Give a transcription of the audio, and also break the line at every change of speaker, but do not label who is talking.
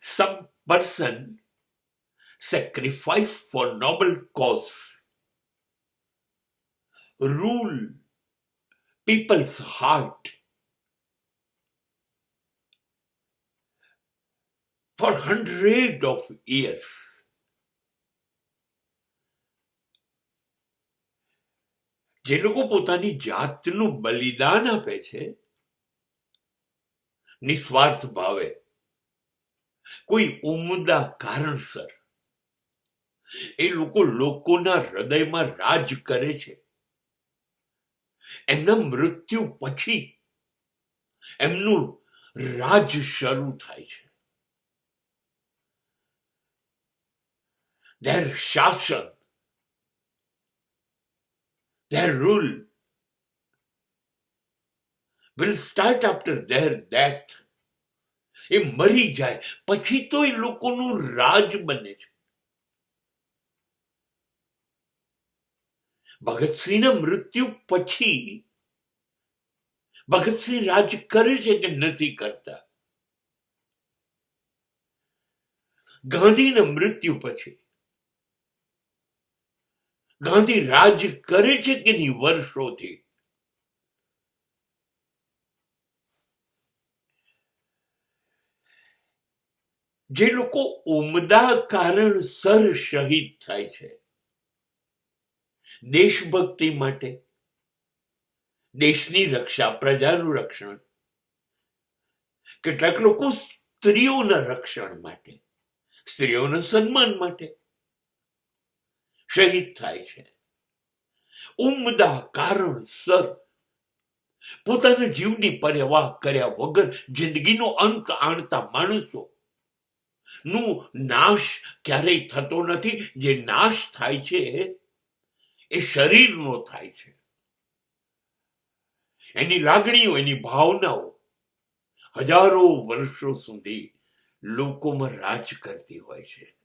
some person sacrifice for noble cause, rule people's heart for hundreds of years. જે લોકો પોતાની જાતનું બલિદાન આપે છે નિસ્વાર્થ ભાવે, કોઈ ઉમદા કારણસર, એ લોકો લોકોના હૃદયમાં રાજ કરે છે. એમના મૃત્યુ પછી એમનું રાજ શરૂ થાય છે. their શાસન, their rule will start after their death. એ મરી જાય પછી તો એ લોકોનું રાજ બને છે. ભગતસિંહના મૃત્યુ પછી ભગતસિંહ રાજ કરે છે કે નથી કરતા? ગાંધીના મૃત્યુ પછી ગાંધી રાજ કરે છે કે નહીં વર્ષોથી? જે લોકો ઉમદા કારણસર શહીદ થાય છે, દેશભક્તિ માટે, દેશની રક્ષા, પ્રજાનું રક્ષણ, કેટલાક લોકો સ્ત્રીઓના રક્ષણ માટે, સ્ત્રીઓના સન્માન માટે શહીદ થાય છે. ઉમદા કારણસર પોતાના જીવની પરવાહ કર્યા વગર જિંદગીનો અંત આણતા માણસો નું નાશ ક્યારેય થતો નથી. જે નાશ થાય છે એ શરીરનો થાય છે. એની લાગણીઓ, એની ભાવનાઓ હજારો વર્ષો સુધી લોકોમાં રાજ કરતી હોય છે.